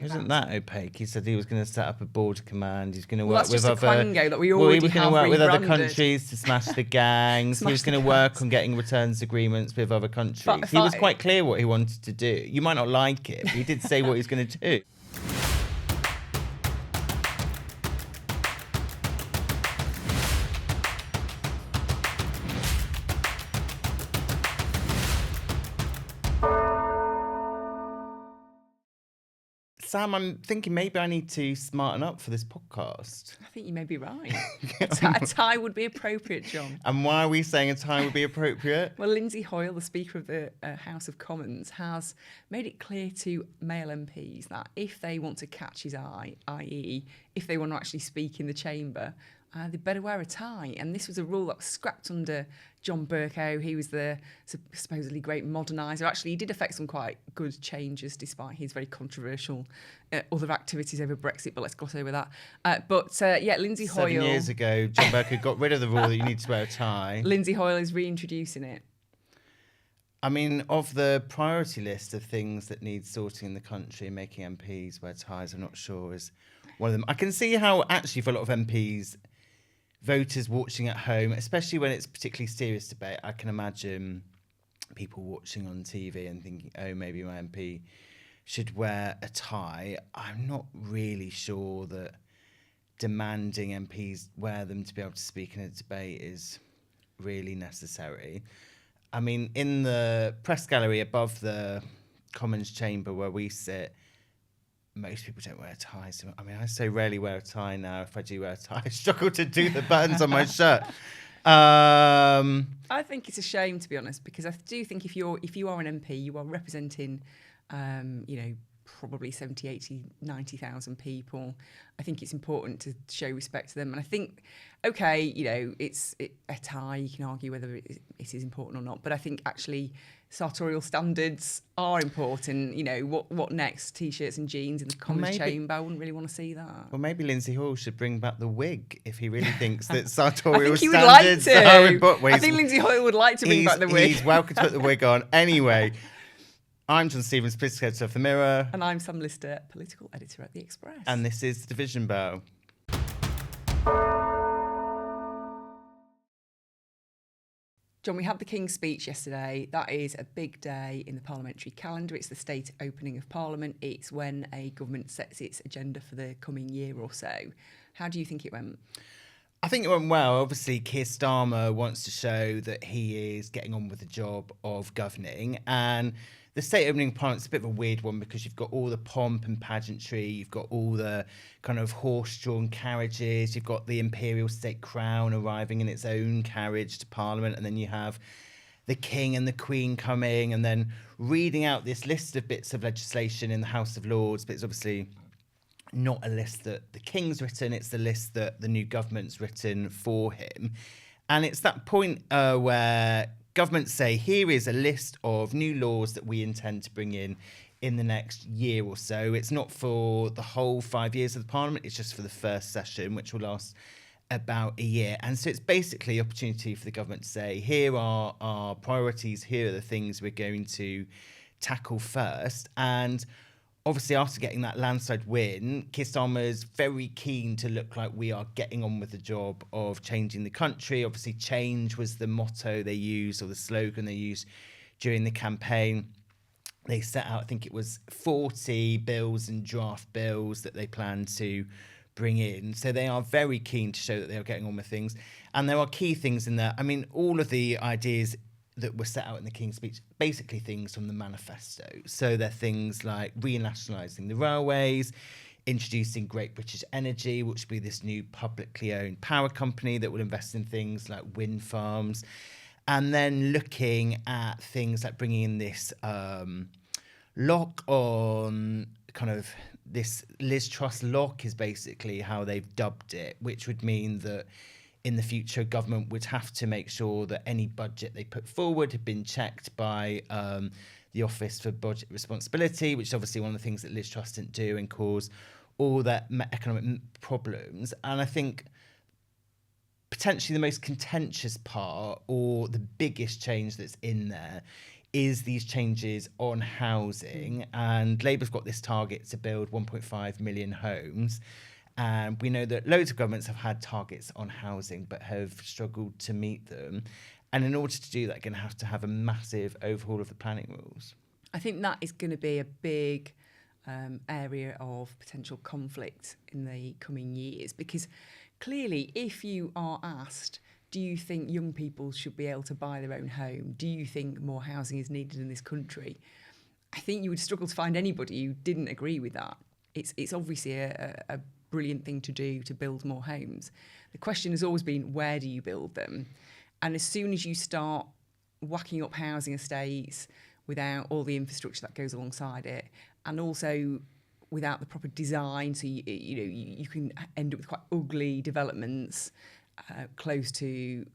Isn't that opaque? He said he was going to set up a border command. He's going to Well, work that's with just a other. quango that we Well, he already was going to have work with other rebranded. countries to smash the gangs. He was Smash the going to work gangs. on getting returns agreements with other countries. But He was quite clear what he wanted to do. You might not like it, but he did say what he's going to do. Sam, I'm thinking maybe I need to smarten up for this podcast. I think you may be right. A tie would be appropriate, John. And why are we saying a tie would be appropriate? Well, Lindsay Hoyle, the Speaker of the House of Commons, has made it clear to male MPs that if they want to catch his eye, i.e. if they want to actually speak in the chamber, they better wear a tie. And this was a rule that was scrapped under John Bercow. He was the supposedly great moderniser. Actually, he did effect some quite good changes despite his very controversial other activities over Brexit, but let's gloss over that. Lindsay Hoyle... 7 years ago, John Bercow got rid of the rule that you need to wear a tie. Lindsay Hoyle is reintroducing it. I mean, of the priority list of things that need sorting in the country, making MPs wear ties, I'm not sure is one of them. I can see how, actually, for a lot of MPs... voters watching at home, especially when it's a particularly serious debate, I can imagine people watching on TV and thinking, oh, maybe my MP should wear a tie. I'm not really sure that demanding MPs wear them to be able to speak in a debate is really necessary. I mean, in the press gallery above the Commons chamber where we sit, most people don't wear ties. I mean, I so rarely wear a tie now. If I do wear a tie, I struggle to do the buttons on my shirt. I think it's a shame, to be honest, because I do think if you are an MP, you are representing, probably 70, 80, 90,000 people. I think it's important to show respect to them. And I think, okay, it's a tie. You can argue whether it is important or not. But I think actually sartorial standards are important. What next? T-shirts and jeans in the Commons chamber. I wouldn't really want to see that. Well, maybe Lindsay Hall should bring back the wig if he really thinks that sartorial standards are important. I think Lindsay Hoyle would like to bring back the wig. He's welcome to put the wig on. Anyway, I'm John Stevens, political editor of The Mirror. And I'm Sam Lister, political editor at The Express. And this is Division Bell. John, we had the King's speech yesterday. That is a big day in the parliamentary calendar. It's the state opening of Parliament. It's when a government sets its agenda for the coming year or so. How do you think it went? I think it went well. Obviously, Keir Starmer wants to show that he is getting on with the job of governing. And the state opening Parliament's a bit of a weird one because you've got all the pomp and pageantry, you've got all the kind of horse-drawn carriages, you've got the imperial state crown arriving in its own carriage to Parliament, and then you have the King and the Queen coming and then reading out this list of bits of legislation in the House of Lords, but it's obviously not a list that the King's written, it's the list that the new government's written for him. And it's that point where governments say, here is a list of new laws that we intend to bring in the next year or so. It's not for the whole 5 years of the Parliament, it's just for the first session, which will last about a year. And so it's basically an opportunity for the government to say, here are our priorities, here are the things we're going to tackle first. And obviously, after getting that landslide win, Keir Starmer is very keen to look like we are getting on with the job of changing the country. Obviously, change was the motto they used, or the slogan they used during the campaign. They set out, I think it was 40 bills and draft bills that they plan to bring in. So they are very keen to show that they are getting on with things. And there are key things in there. I mean, all of the ideas that were set out in the King's speech, basically things from the manifesto. So they're things like renationalising the railways, introducing Great British Energy, which will be this new publicly owned power company that will invest in things like wind farms, and then looking at things like bringing in this lock on, kind of this Liz Truss lock is basically how they've dubbed it, which would mean that in the future, government would have to make sure that any budget they put forward had been checked by the Office for Budget Responsibility, which is obviously one of the things that Liz Truss didn't do and caused all that economic problems. And I think potentially the most contentious part, or the biggest change that's in there, is these changes on housing. And Labour's got this target to build 1.5 million homes. And we know that loads of governments have had targets on housing but have struggled to meet them. And in order to do that, going to have a massive overhaul of the planning rules. I think that is going to be a big area of potential conflict in the coming years, because clearly, if you are asked, do you think young people should be able to buy their own home? Do you think more housing is needed in this country? I think you would struggle to find anybody who didn't agree with that. It's obviously a brilliant thing to do, to build more homes. The question has always been, where do you build them? And as soon as you start whacking up housing estates without all the infrastructure that goes alongside it, and also without the proper design, so you can end up with quite ugly developments close to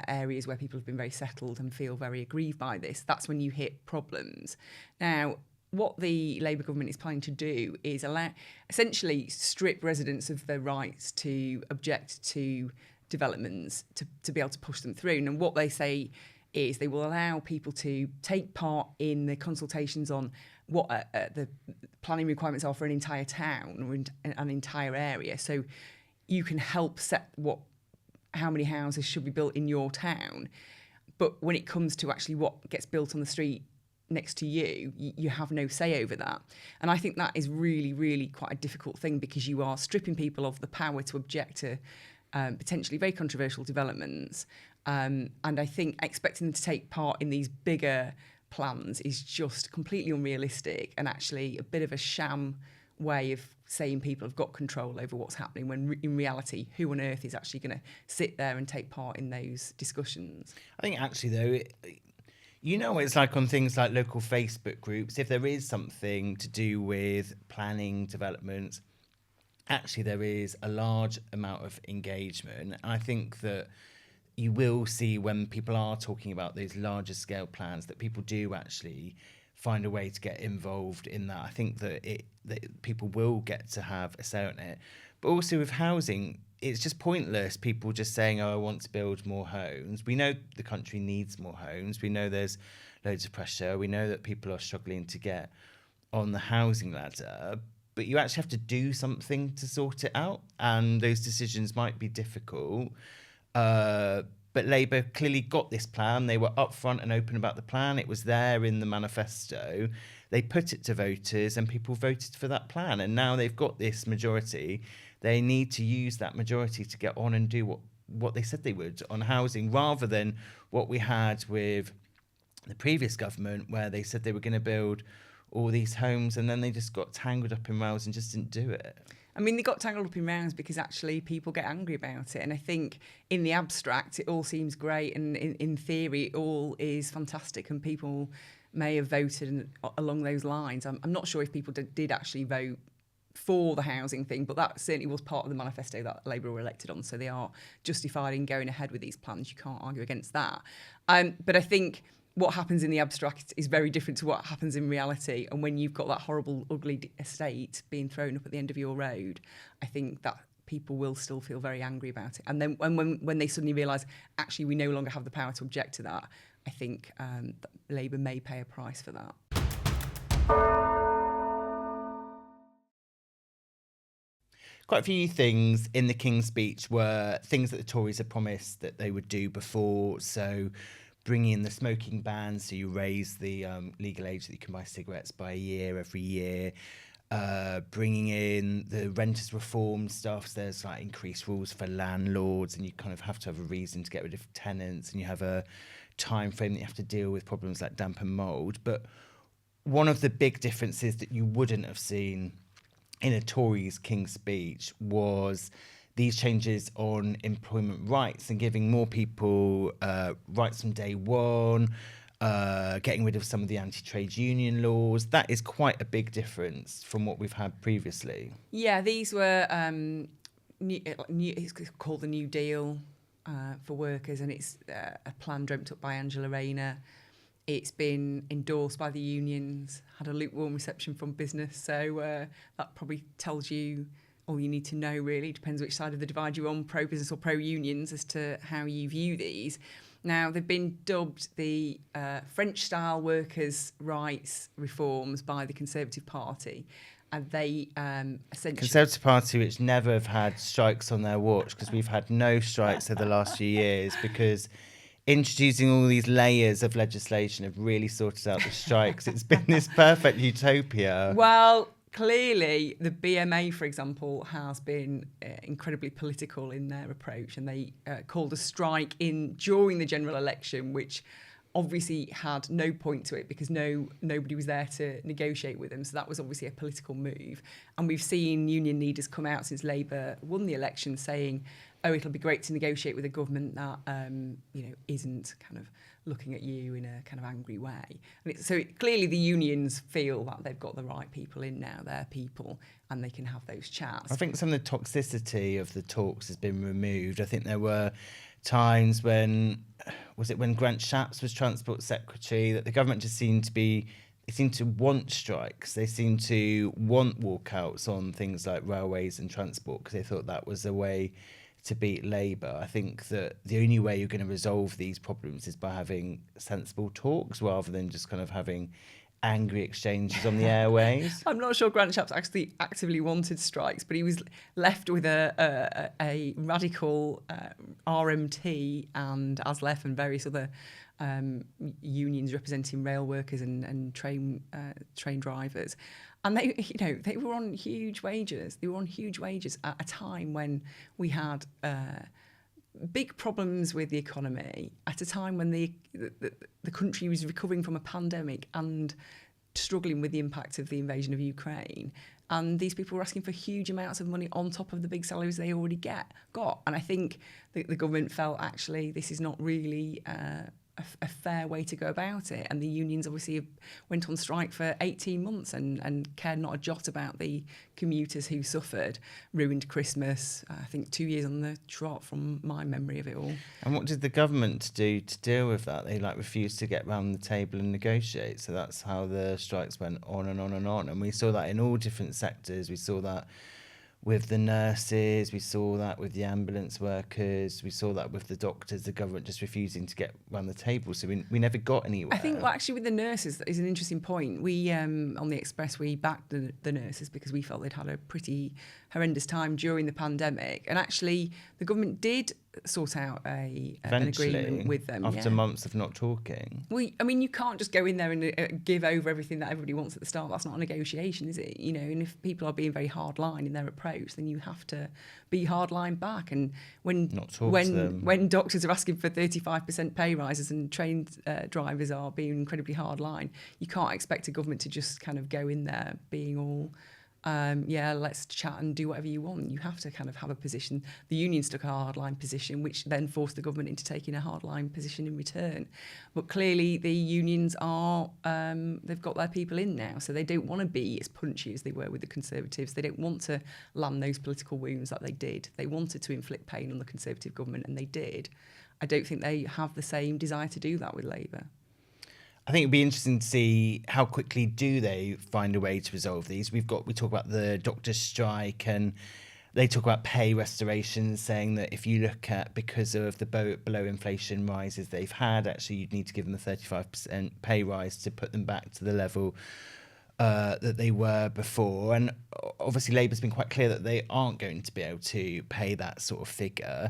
areas where people have been very settled and feel very aggrieved by this, that's when you hit problems. Now, what the Labour government is planning to do is essentially strip residents of their rights to object to developments, to be able to push them through. And what they say is they will allow people to take part in the consultations on what the planning requirements are for an entire town or an entire area. So you can help set how many houses should be built in your town. But when it comes to actually what gets built on the street next to you, you have no say over that. And I think that is really, really quite a difficult thing, because you are stripping people of the power to object to potentially very controversial developments. And I think expecting them to take part in these bigger plans is just completely unrealistic, and actually a bit of a sham way of saying people have got control over what's happening, when in reality, who on earth is actually going to sit there and take part in those discussions? I think actually, though, it's like on things like local Facebook groups, if there is something to do with planning development, actually there is a large amount of engagement. I think that you will see, when people are talking about those larger scale plans, that people do actually find a way to get involved in that. I think that people will get to have a say on it. But also with housing, it's just pointless people just saying, I want to build more homes. We know the country needs more homes. We know there's loads of pressure. We know that people are struggling to get on the housing ladder. But you actually have to do something to sort it out. And those decisions might be difficult. But Labour clearly got this plan. They were upfront and open about the plan. It was there in the manifesto. They put it to voters and people voted for that plan. And now they've got this majority. They need to use that majority to get on and do what they said they would on housing, rather than what we had with the previous government, where they said they were going to build all these homes and then they just got tangled up in rows and just didn't do it. I mean, they got tangled up in rounds because actually people get angry about it. And I think in the abstract, it all seems great. And in theory, it all is fantastic. And people may have voted along those lines. I'm not sure if people did actually vote for the housing thing, but that certainly was part of the manifesto that Labour were elected on. So they are justified in going ahead with these plans. You can't argue against that. But I think what happens in the abstract is very different to what happens in reality. And when you've got that horrible, ugly estate being thrown up at the end of your road, I think that people will still feel very angry about it. And then when they suddenly realise, actually, we no longer have the power to object to that, I think that Labour may pay a price for that. Quite a few things in the King's speech were things that the Tories had promised that they would do before. So bringing in the smoking ban, so you raise the legal age that you can buy cigarettes by a year every year. Bringing in the renters reform stuff, so there's like increased rules for landlords, and you kind of have to have a reason to get rid of tenants, and you have a time frame that you have to deal with problems like damp and mould. But one of the big differences that you wouldn't have seen in a Tory's King's speech was these changes on employment rights and giving more people rights from day one, getting rid of some of the anti-trade union laws. That is quite a big difference from what we've had previously. Yeah, these were it's called the New Deal for workers, and it's a plan dreamt up by Angela Rayner. It's been endorsed by the unions, had a lukewarm reception from business. So that probably tells you all you need to know, really. Depends which side of the divide you're on, pro-business or pro-unions, as to how you view these. Now, they've been dubbed the French-style workers' rights reforms by the Conservative Party. And they essentially... Conservative Party, which never have had strikes on their watch, because we've had no strikes over the last few years, because introducing all these layers of legislation have really sorted out the strikes. It's been this perfect utopia. Well, clearly, the BMA, for example, has been incredibly political in their approach, and they called a strike during the general election, which obviously had no point to it because nobody was there to negotiate with them. So that was obviously a political move. And we've seen union leaders come out since Labour won the election saying, oh, it'll be great to negotiate with a government that isn't kind of looking at you in a kind of angry way. And clearly the unions feel that they've got the right people in now, their people, and they can have those chats. I think some of the toxicity of the talks has been removed. I think there were times when Grant Shapps was Transport Secretary, that the government just seemed to want strikes. They seemed to want walkouts on things like railways and transport because they thought that was a way to beat Labour. I think that the only way you're going to resolve these problems is by having sensible talks rather than just kind of having angry exchanges on the airways. I'm not sure Grant Shapps actually actively wanted strikes, but he was left with a radical RMT and ASLEF and various other unions representing rail workers and train drivers. And they were on huge wages. They were on huge wages at a time when we had big problems with the economy, at a time when the country was recovering from a pandemic and struggling with the impact of the invasion of Ukraine. And these people were asking for huge amounts of money on top of the big salaries they already got. And I think the government felt, actually, this is not really a fair way to go about it. And the unions obviously went on strike for 18 months and cared not a jot about the commuters who suffered, ruined Christmas, I think 2 years on the trot from my memory of it all. And what did the government do to deal with that? They refused to get round the table and negotiate. So that's how the strikes went on and on and on. And we saw that in all different sectors. We saw that with the nurses, we saw that with the ambulance workers, we saw that with the doctors, the government just refusing to get around the table. So we never got anywhere. I think, actually, with the nurses, that is an interesting point. We, on the Express, we backed the nurses because we felt they'd had a pretty horrendous time during the pandemic. And actually, the government did sort out an agreement with them. After months of not talking. You can't just go in there and give over everything that everybody wants at the start. That's not a negotiation, is it? And if people are being very hardline in their approach, then you have to be hardline back. And when doctors are asking for 35% pay rises and train drivers are being incredibly hardline, you can't expect a government to just kind of go in there being all let's chat and do whatever you want. You have to kind of have a position. The unions took a hardline position, which then forced the government into taking a hardline position in return. But clearly the unions they've got their people in now, so they don't want to be as punchy as they were with the Conservatives. They don't want to land those political wounds that they did. They wanted to inflict pain on the Conservative government, and they did. I don't think they have the same desire to do that with Labour. I think it'd be interesting to see how quickly do they find a way to resolve these. We talk about the doctors' strike, and they talk about pay restoration, saying that if you look at, because of the below inflation rises they've had, actually you'd need to give them a 35% pay rise to put them back to the level that they were before. And obviously Labour's been quite clear that they aren't going to be able to pay that sort of figure.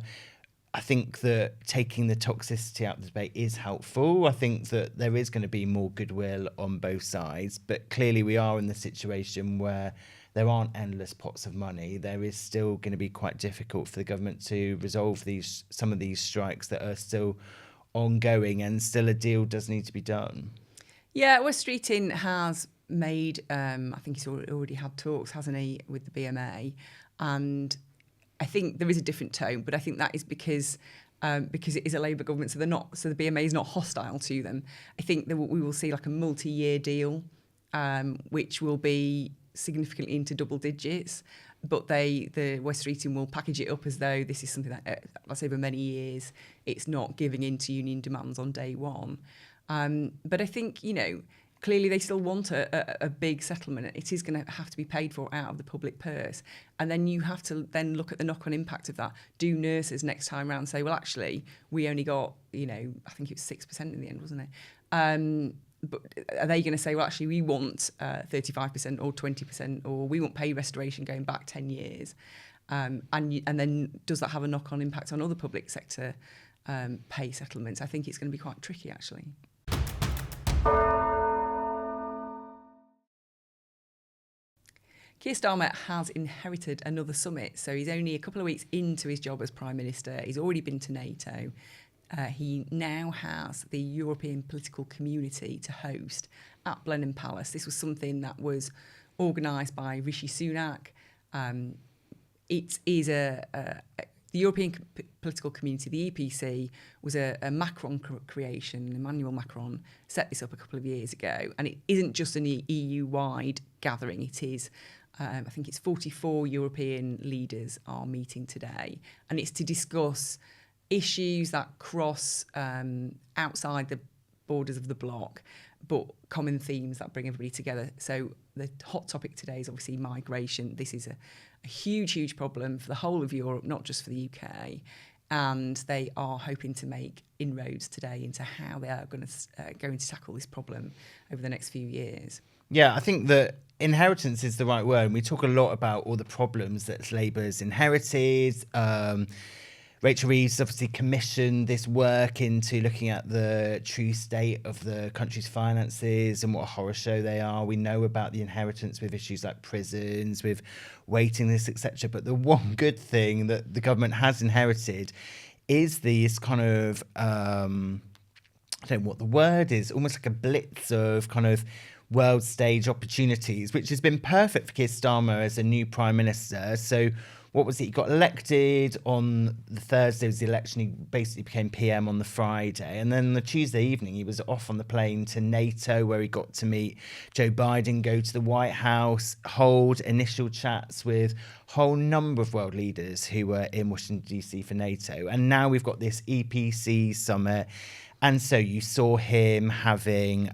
I think that taking the toxicity out of the debate is helpful. I think that there is going to be more goodwill on both sides, but clearly we are in the situation where there aren't endless pots of money. There is still going to be quite difficult for the government to resolve some of these strikes that are still ongoing, and still a deal does need to be done. Yeah, West Streeting has made, I think he's already had talks, hasn't he, with the BMA, and I think there is a different tone, but I think that is because it is a Labour government, so the BMA is not hostile to them. I think that we will see a multi-year deal, which will be significantly into double digits, but the West Streeting will package it up as though this is something that, let's say, over many years, it's not giving in to union demands on day one. But I think, clearly they still want a big settlement. It is going to have to be paid for out of the public purse. And then you have to then look at the knock-on impact of that. Do nurses next time round say, well, actually, we only got, I think it was 6% in the end, wasn't it? But are they going to say, well, actually, we want 35% or 20%, or we want pay restoration going back 10 years? And then does that have a knock-on impact on other public sector pay settlements? I think it's going to be quite tricky, actually. Keir Starmer has inherited another summit, so he's only a couple of weeks into his job as Prime Minister. He's already been to NATO. He now has the European political community to host at Blenheim Palace. This was something that was organised by Rishi Sunak. It is the European political community, the EPC, was a Macron creation. Emmanuel Macron set this up a couple of years ago, and it isn't just an EU-wide gathering. It is, I think it's 44 European leaders are meeting today, and it's to discuss issues that cross outside the borders of the bloc, but common themes that bring everybody together. So the hot topic today is obviously migration. This is a huge, huge problem for the whole of Europe, not just for the UK. And they are hoping to make inroads today into how they are going to tackle this problem over the next few years. Yeah, I think that inheritance is the right word. And we talk a lot about all the problems that Labour's inherited. Rachel Reeves obviously commissioned this work into looking at the true state of the country's finances and what a horror show they are. We know about the inheritance with issues like prisons, with waiting lists, etc. But the one good thing that the government has inherited is these kind of, I don't know what the word is, almost like a blitz of kind of world stage opportunities, which has been perfect for Keir Starmer as a new Prime Minister. So what was it? He got elected on the Thursday was the election. He basically became PM on the Friday. And then the Tuesday evening, he was off on the plane to NATO, where he got to meet Joe Biden, go to the White House, hold initial chats with a whole number of world leaders who were in Washington, D.C. for NATO. And now we've got this EPC summit. And so you saw him having...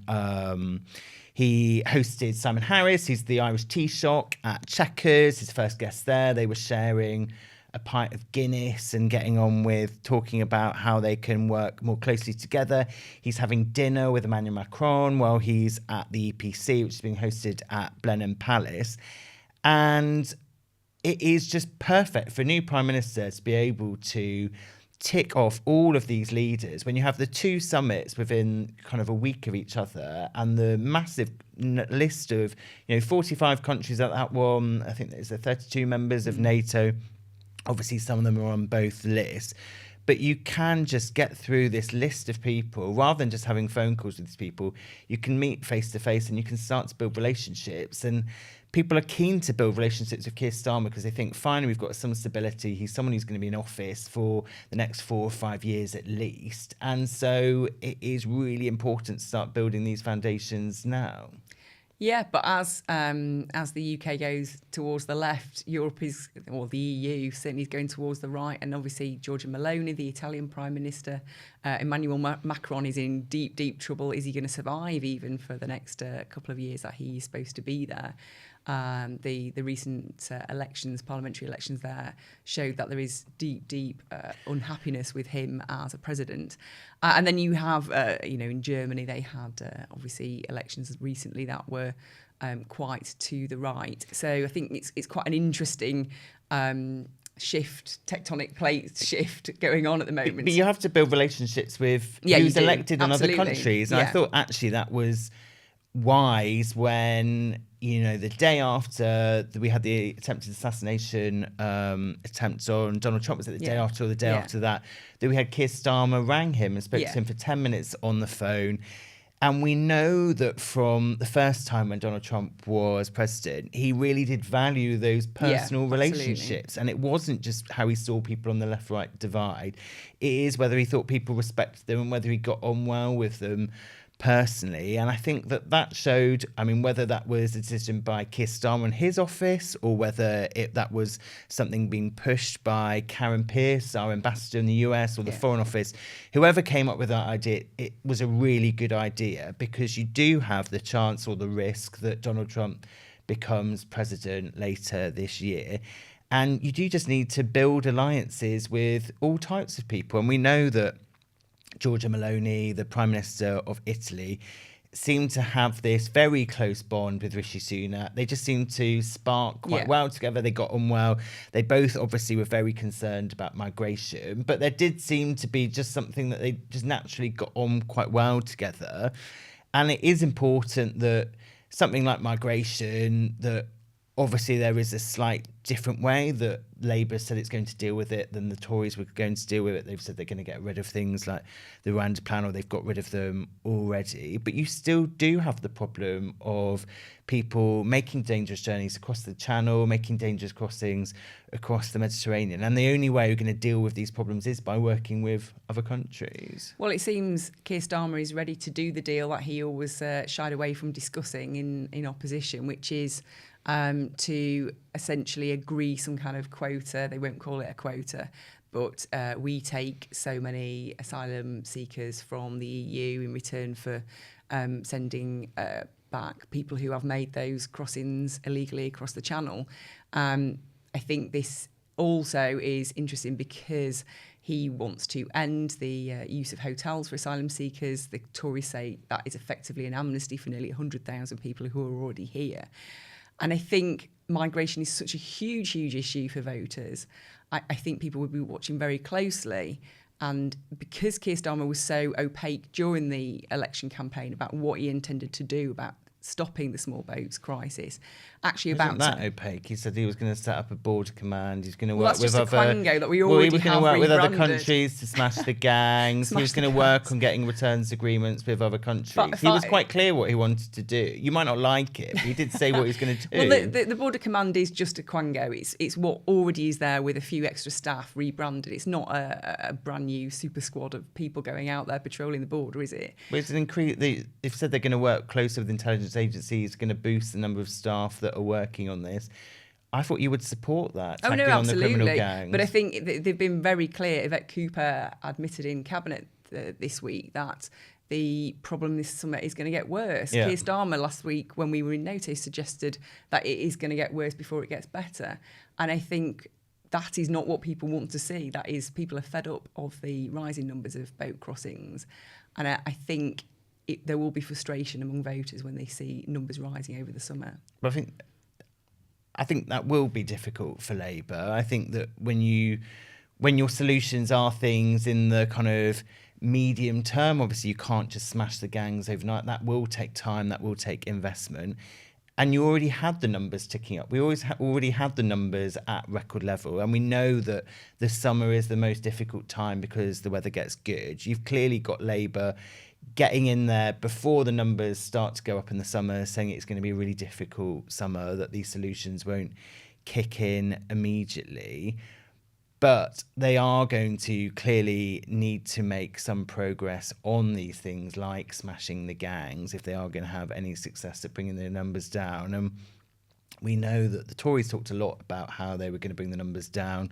He hosted Simon Harris, who's the Irish Taoiseach, at Chequers, his first guest there. They were sharing a pint of Guinness and getting on with talking about how they can work more closely together. He's having dinner with Emmanuel Macron while he's at the EPC, which is being hosted at Blenheim Palace. And it is just perfect for a new Prime Minister to be able to tick off all of these leaders when you have the two summits within kind of a week of each other and the massive list of 45 countries at that one. I think there's 32 members of NATO. Obviously some of them are on both lists, but you can just get through this list of people rather than just having phone calls with these people. You can meet face to face and you can start to build relationships, and people are keen to build relationships with Keir Starmer because they think, finally, we've got some stability. He's someone who's going to be in office for the next 4 or 5 years at least. And so it is really important to start building these foundations now. Yeah, but as the UK goes towards the left, Europe is, or the EU certainly is going towards the right. And obviously Giorgia Meloni, the Italian Prime Minister, Emmanuel Macron is in deep, deep trouble. Is he going to survive even for the next couple of years that he's supposed to be there? The recent parliamentary elections there, showed that there is deep unhappiness with him as a president. And then you have, in Germany, they had obviously elections recently that were quite to the right. So I think it's quite an interesting tectonic plate shift going on at the moment. But you have to build relationships with who's elected in other countries. And I thought actually that was wise when, the day after we had the attempted assassination attempt on Donald Trump, was it the day after or the day after that we had Keir Starmer rang him and spoke to him for 10 minutes on the phone. And we know that from the first time when Donald Trump was president, he really did value those personal relationships. And it wasn't just how he saw people on the left-right divide. It is whether he thought people respected them and whether he got on well with them. personally. And I think that showed, I mean, whether that was a decision by Keir Starmer and his office, or whether that was something being pushed by Karen Pierce, our ambassador in the US, or the Foreign Office, whoever came up with that idea, it was a really good idea, because you do have the chance or the risk that Donald Trump becomes president later this year. And you do just need to build alliances with all types of people. And we know that Giorgia Meloni, the Prime Minister of Italy, seemed to have this very close bond with Rishi Sunak. They just seemed to spark quite well together. They got on well. They both obviously were very concerned about migration, but there did seem to be just something that they just naturally got on quite well together. And it is important that something like migration, that obviously there is a slight different way that Labour said it's going to deal with it than the Tories were going to deal with it. They've said they're going to get rid of things like the Rwanda plan, or they've got rid of them already. But you still do have the problem of people making dangerous journeys across the Channel, making dangerous crossings across the Mediterranean. And the only way we're going to deal with these problems is by working with other countries. Well, it seems Keir Starmer is ready to do the deal that he always shied away from discussing in opposition, which is to essentially agree some kind of quota. They won't call it a quota, but we take so many asylum seekers from the EU in return for sending back people who have made those crossings illegally across the Channel. I think this also is interesting because he wants to end the use of hotels for asylum seekers. The Tories say that is effectively an amnesty for nearly 100,000 people who are already here. And I think migration is such a huge, huge issue for voters. I think people would be watching very closely. And because Keir Starmer was so opaque during the election campaign about what he intended to do about stopping the small boats crisis, actually Isn't that opaque? He said he was going to set up a border command. He's going to work that's with just other. A quango that we already he was going have to work with other rebranded. countries to smash the gangs. He was going to work on getting returns agreements with other countries. He was quite clear what he wanted to do. You might not like it, but he did say what he's going to do. Well, the border command is just a quango. It's what already is there with a few extra staff rebranded. It's not a brand new super squad of people going out there patrolling the border, is it? But it's an increase. They've said they're going to work closer with intelligence agencies, going to boost the number of staff that are working on this. I thought you would support that. Oh, no, tackling on the absolutely. criminal gangs. But I think they've been very clear. Yvette Cooper admitted in Cabinet this week that the problem this summer is going to get worse. Yeah. Keir Starmer last week, when we were in notice, suggested that it is going to get worse before it gets better. And I think that is not what people want to see. That is, people are fed up of the rising numbers of boat crossings. And I think there will be frustration among voters when they see numbers rising over the summer. But I think that will be difficult for Labour. I think that when your solutions are things in the kind of medium term, obviously you can't just smash the gangs overnight. That will take time. That will take investment. And you already had the numbers ticking up. We already had the numbers at record level. And we know that the summer is the most difficult time because the weather gets good. You've clearly got Labour getting in there before the numbers start to go up in the summer, saying it's going to be a really difficult summer, that these solutions won't kick in immediately. But they are going to clearly need to make some progress on these things like smashing the gangs if they are going to have any success at bringing their numbers down. And we know that the Tories talked a lot about how they were going to bring the numbers down,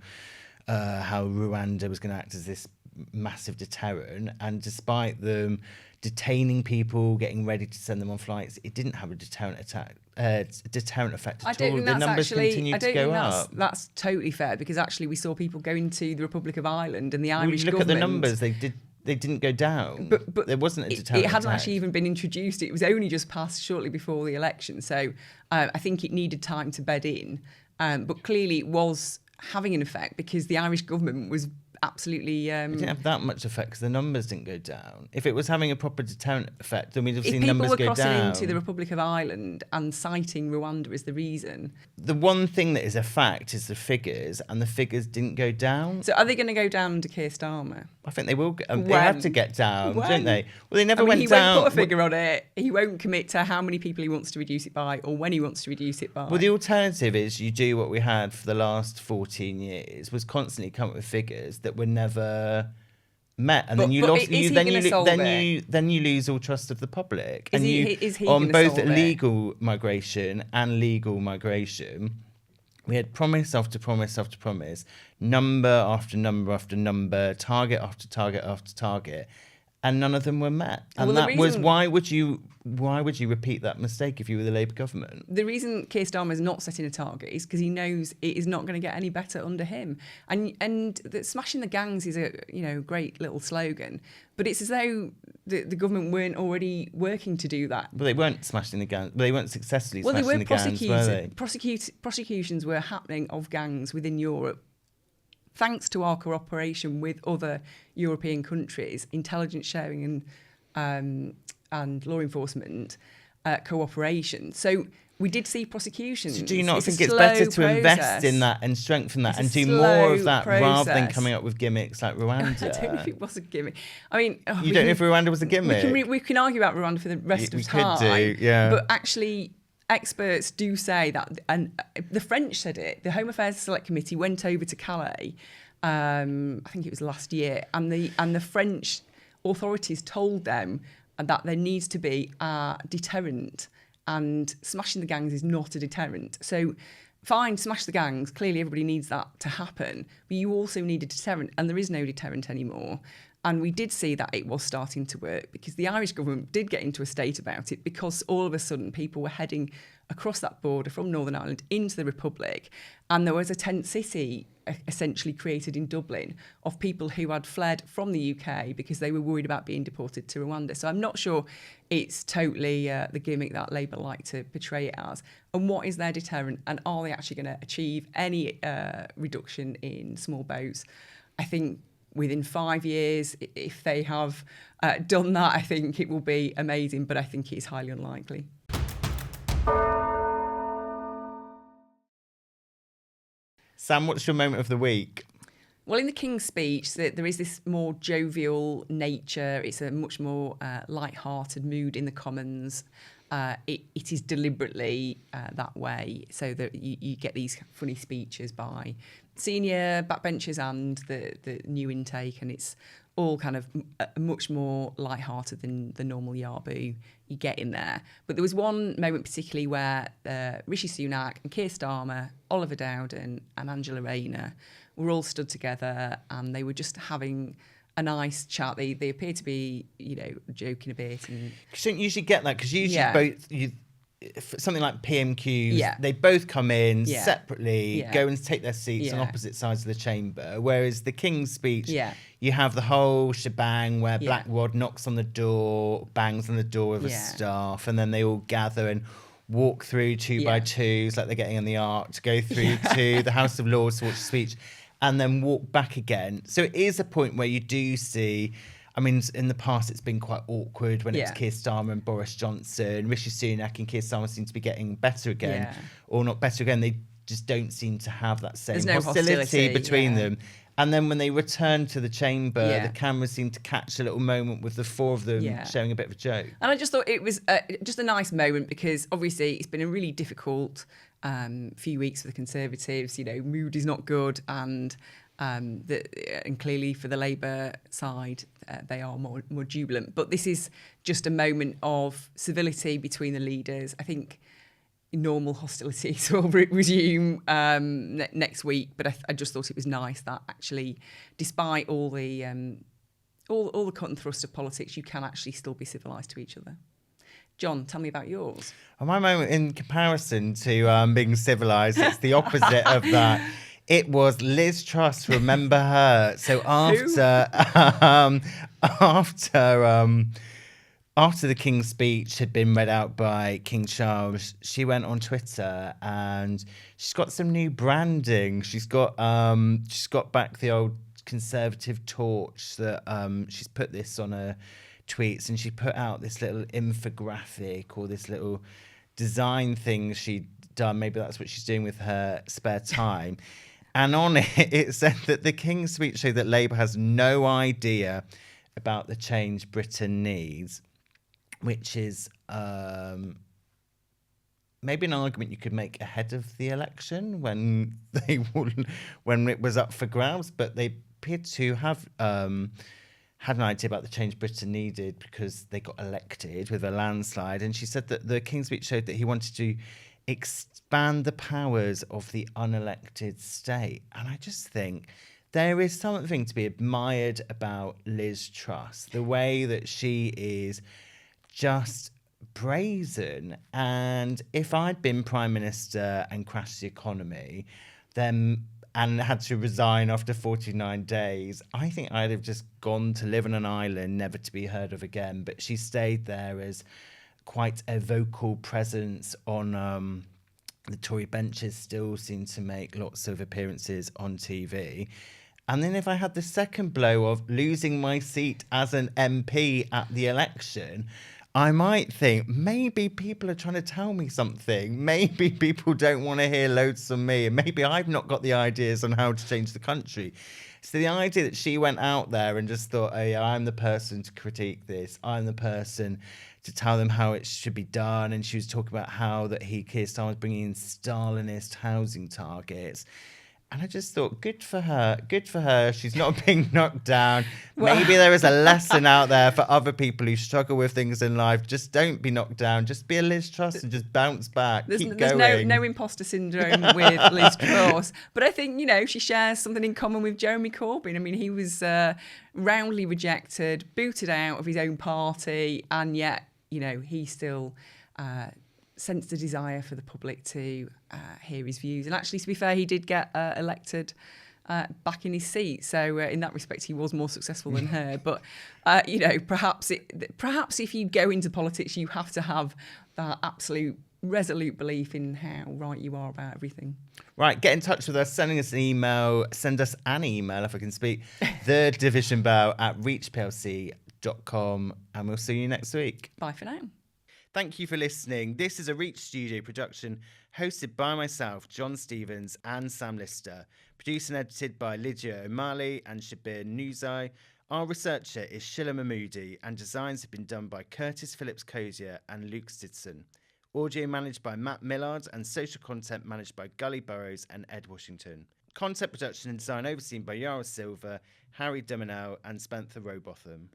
how Rwanda was going to act as this massive deterrent, and despite them detaining people, getting ready to send them on flights, it didn't have a deterrent effect at all. The numbers continued to go up. That's totally fair, because actually we saw people going to the Republic of Ireland and the Irish Look government. at the numbers; they didn't go down. But there wasn't a deterrent. It hadn't attack. actually even been introduced. It was only just passed shortly before the election. So I think it needed time to bed in. But clearly it was having an effect, because the Irish government was absolutely... It didn't have that much effect because the numbers didn't go down. If it was having a proper deterrent effect, then we'd have seen numbers go down. If people were crossing into the Republic of Ireland and citing Rwanda as the reason... The one thing that is a fact is the figures, and the figures didn't go down. So are they going to go down to Keir Starmer? I think they will. They have to get down, don't they? Well, they never went went down. He won't put a figure on it. He won't commit to how many people he wants to reduce it by or when he wants to reduce it by. Well, the alternative is you do what we had for the last 14 years, was constantly come up with figures that were never met, and But- then you but lost. is he gonna solve Then you lose all trust of the public. Is and he- you is he on gonna both solve it? illegal migration and legal migration. We had promise after promise after promise, number after number after number, target after target after target, and none of them were met. And Well, the that was reason- why would you repeat that mistake if you were the Labour government? The reason Keir Starmer is not setting a target is because he knows it is not going to get any better under him. And smashing the gangs is a great little slogan, but it's as though the government weren't already working to do that. Well, they weren't smashing the gangs. They weren't successfully Well, they smashing were the gangs, were they? prosecutions were happening of gangs within Europe. Thanks to our cooperation with other European countries, intelligence sharing and law enforcement cooperation. So we did see prosecutions. So do you not It's a think it's slow better to process. invest in that and strengthen that It's and a do more of slow that rather than process. coming up with gimmicks like I don't know if Rwanda? it was a gimmick. I mean, You don't know if Rwanda was a gimmick? we can argue about Rwanda for the rest We of could time. do, yeah. But actually, experts do say that, and the French said it. The Home Affairs Select Committee went over to Calais. I think it was last year, and the French authorities told them that there needs to be a deterrent, and smashing the gangs is not a deterrent. So, fine, smash the gangs. Clearly, everybody needs that to happen, but you also need a deterrent, and there is no deterrent anymore. And we did see that it was starting to work because the Irish government did get into a state about it because all of a sudden people were heading across that border from Northern Ireland into the Republic, and there was a tent city essentially created in Dublin of people who had fled from the UK because they were worried about being deported to Rwanda. So I'm not sure it's totally the gimmick that Labour like to portray it as. And what is their deterrent? And are they actually going to achieve any reduction in small boats? I think within 5 years, if they have done that, I think it will be amazing, but I think it is highly unlikely. Sam, what's your moment of the week? Well, in the King's speech, there is this more jovial nature. It's a much more light-hearted mood in the Commons. It is deliberately that way, so that you get these funny speeches by senior backbenchers and the new intake, and it's all kind of much more light-hearted than the normal yarbu you get in there. But there was one moment particularly where Rishi Sunak and Keir Starmer, Oliver Dowden and Angela Rayner were all stood together, and they were just having a nice chat. They appeared to be, joking a bit. And You don't usually get that because usually Yeah. something like PMQs, Yeah. they both come in Yeah. separately, Yeah. go and take their seats on Yeah. opposite sides of the chamber. Whereas the King's speech, Yeah. you have the whole shebang where Yeah. Black Rod knocks on the door, bangs on the door of a Yeah. staff, and then they all gather and walk through two by Yeah. twos like they're getting on the ark to go through to the House of Lords to watch the speech and then walk back again. So it is a point where you do see, I mean, in the past it's been quite awkward when it was Yeah. Keir Starmer and Boris Johnson. Rishi Sunak and Keir Starmer seem to be getting better again, Yeah. or not better again. They just don't seem to have that same There's no hostility, between yeah. them. And then when they return to the chamber, Yeah. the cameras seem to catch a little moment with the four of them Yeah. sharing a bit of a joke. And I just thought it was just a nice moment because obviously it's been a really difficult few weeks for the Conservatives. Mood is not good, and clearly for the Labour side, they are more jubilant. But this is just a moment of civility between the leaders. I think normal hostilities will resume next week. But I just thought it was nice that actually, despite all the all the cut and thrust of politics, you can actually still be civilised to each other. John, tell me about yours. And my moment in comparison to being civilised, it's the opposite of that. It was Liz Truss. Remember her? So after the King's speech had been read out by King Charles, she went on Twitter and she's got some new branding. She's got back the old Conservative torch that she's put this on her tweets, and she put out this little infographic or this little design thing she'd done. Maybe that's what she's doing with her spare time. And on it, it said that the King's speech showed that Labour has no idea about the change Britain needs, which is maybe an argument you could make ahead of the election when it was up for grabs. But they appear to have had an idea about the change Britain needed because they got elected with a landslide. And she said that the King's Speech showed that he wanted to expand the powers of the unelected state. And I just think there is something to be admired about Liz Truss, the way that she is just brazen. And if I'd been Prime Minister and crashed the economy, then and had to resign after 49 days, I think I'd have just gone to live on an island, never to be heard of again. But she stayed there as quite a vocal presence on the Tory benches, still seem to make lots of appearances on TV. And then if I had the second blow of losing my seat as an MP at the election, I might think maybe people are trying to tell me something. Maybe people don't want to hear loads from me. And maybe I've not got the ideas on how to change the country. So the idea that she went out there and just thought, oh yeah, I'm the person to critique this. I'm the person to tell them how it should be done. And she was talking about how that Keir Starmer was bringing in Stalinist housing targets. And I just thought, good for her. Good for her. She's not being knocked down. Maybe there is a lesson out there for other people who struggle with things in life. Just don't be knocked down. Just be a Liz Truss and just bounce back. Keep going. There's no imposter syndrome with Liz Truss. But I think, she shares something in common with Jeremy Corbyn. I mean, he was roundly rejected, booted out of his own party, and yet, he still sensed a desire for the public to hear his views. And actually, to be fair, he did get elected back in his seat. So in that respect, he was more successful than her. But, perhaps if you go into politics, you have to have that absolute resolute belief in how right you are about everything. Right, get in touch with us, send us an email, if I can speak, thedivisionbell@reachplc.com, and we'll see you next week. Bye for now. Thank you for listening. This is a Reach Studio production hosted by myself, John Stevens, and Sam Lister. Produced and edited by Lydia O'Malley and Shabir Nuzai. Our researcher is Sheila Mahmoodi, and designs have been done by Curtis Phillips-Cozier and Luke Stidson. Audio managed by Matt Millard, and social content managed by Gully Burrows and Ed Washington. Content production and design overseen by Yara Silver, Harry Demonell, and Spencer Robotham.